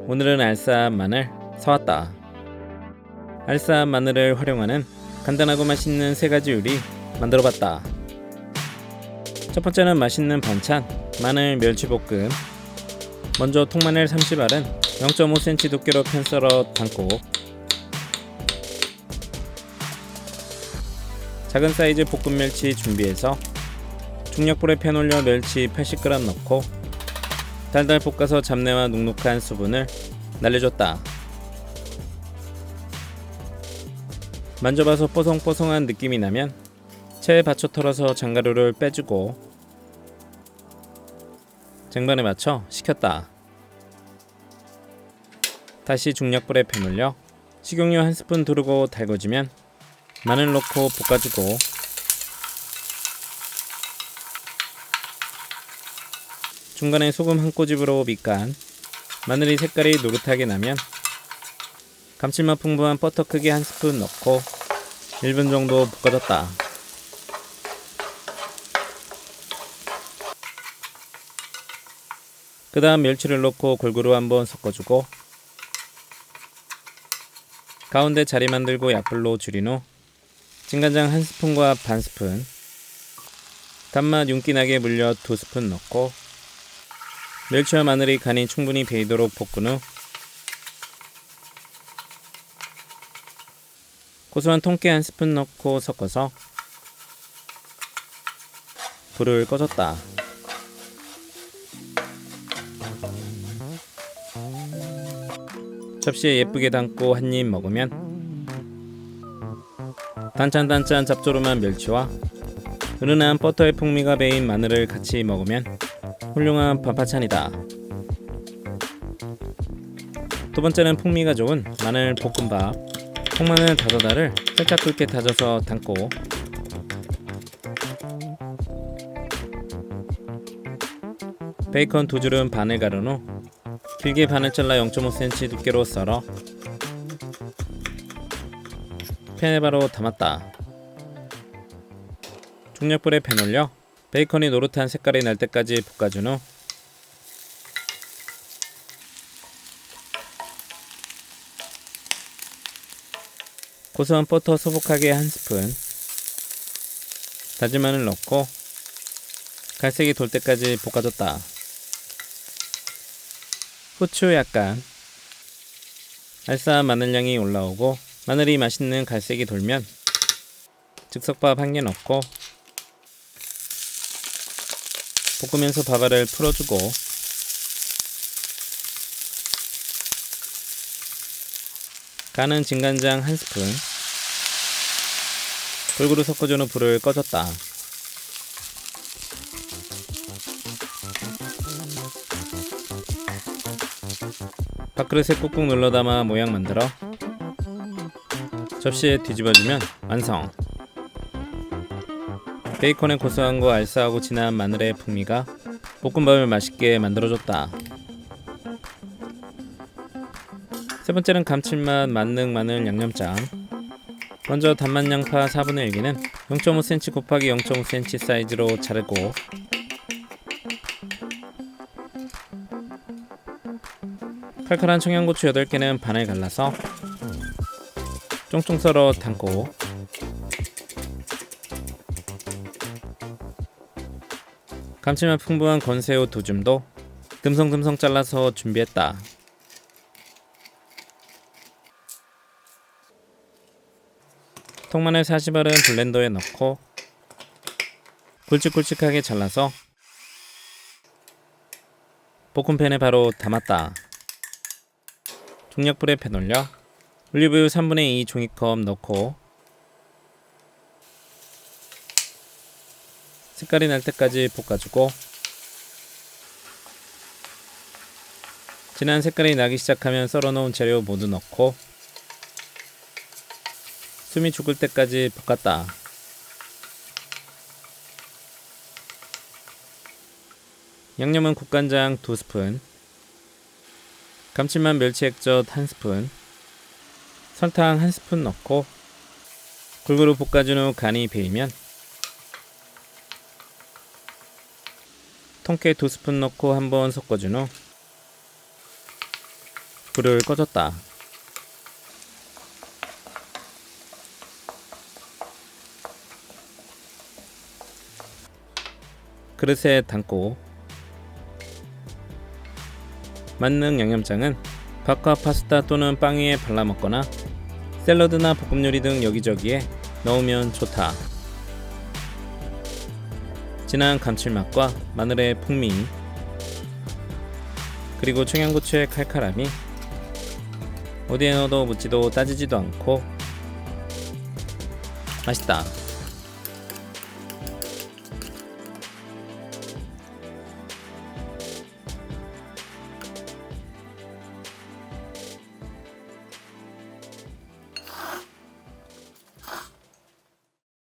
오늘은 알싸한 마늘 사왔다. 알싸한 마늘을 활용하는 간단하고 맛있는 3가지 요리 만들어봤다. 첫 번째는 맛있는 반찬 마늘 멸치볶음. 먼저 통마늘 30알은 0.5cm 두께로 편 썰어 담고, 작은 사이즈 볶음 멸치 준비해서 중약불에 팬 올려 멸치 80g 넣고 달달 볶아서 잡내와 눅눅한 수분을 날려줬다. 만져봐서 뽀송뽀송한 느낌이 나면 체에 받쳐 털어서 장가루를 빼주고 쟁반에 맞춰 식혔다. 다시 중약불에 팬 올려 식용유 1스푼 두르고 달궈지면 마늘 넣고 볶아주고, 중간에 소금 한 꼬집으로 밑간 마늘이 색깔이 노릇하게 나면 감칠맛 풍부한 버터 크기 1스푼 넣고 1분 정도 볶아줬다. 그 다음 멸치를 넣고 골고루 한번 섞어주고 가운데 자리 만들고 약불로 줄인 후 진간장 1스푼과 반스푼, 단맛 윤기나게 물엿 2스푼 넣고 멸치와 마늘이 간이 충분히 배이도록 볶은 후 고소한 통깨 1스푼 넣고 섞어서 불을 꺼줬다. 접시에 예쁘게 담고 한입 먹으면 단짠단짠 짭조름한 멸치와 은은한 버터의 풍미가 배인 마늘을 같이 먹으면 훌륭한 반파찬이다. 두 번째는 풍미가 좋은 마늘 볶음밥. 통마늘 5알을 살짝 굵게 다져서 담고 베이컨 2줄은 반을 가른 후 길게 반을 잘라 0.5cm 두께로 썰어 팬에 바로 담았다. 중약불에 팬 올려 베이컨이 노릇한 색깔이 날 때까지 볶아준 후 고소한 버터 소복하게 1스푼, 다진 마늘 넣고 갈색이 돌 때까지 볶아줬다. 후추 약간, 알싸한 마늘향이 올라오고 마늘이 맛있는 갈색이 돌면 즉석밥 1개 넣고 볶으면서 밥알을 풀어주고 간은 진간장 1스푼, 골고루 섞어준 후 불을 꺼줬다. 밥그릇에 꾹꾹 눌러 담아 모양 만들어 접시에 뒤집어주면 완성. 베이컨의 고소함과 알싸하고 진한 마늘의 풍미가 볶음밥을 맛있게 만들어줬다. 세 번째는 감칠맛 만능 마늘 양념장. 먼저 단맛 양파 4분의 1개는 0.5cm 곱하기 0.5cm 사이즈로 자르고 칼칼한 청양고추 8개는 반을 갈라서 쫑쫑 썰어 담고 감칠맛 풍부한 건새우 2줌도 듬성듬성 잘라서 준비했다. 통마늘 40알은 블렌더에 넣고 굵직굵직하게 잘라서 볶음팬에 바로 담았다. 중약불에 팬 올려 올리브유 3분의 2 종이컵 넣고 색깔이 날 때까지 볶아주고 진한 색깔이 나기 시작하면 썰어놓은 재료 모두 넣고 숨이 죽을 때까지 볶았다. 양념은 국간장 2스푼, 감칠맛 멸치 액젓 1스푼, 설탕 1스푼 넣고 골고루 볶아준 후 간이 배이면 통깨 2스푼 넣고 한번 섞어준 후 불을 꺼줬다. 그릇에 담고 만능 양념장은 밥과 파스타 또는 빵 위에 발라 먹거나 샐러드나 볶음 요리 등 여기저기에 넣으면 좋다. 진한 감칠맛과 마늘의 풍미, 그리고 청양고추의 칼칼함이 어디에 넣어도 묻지도 따지지도 않고 맛있다.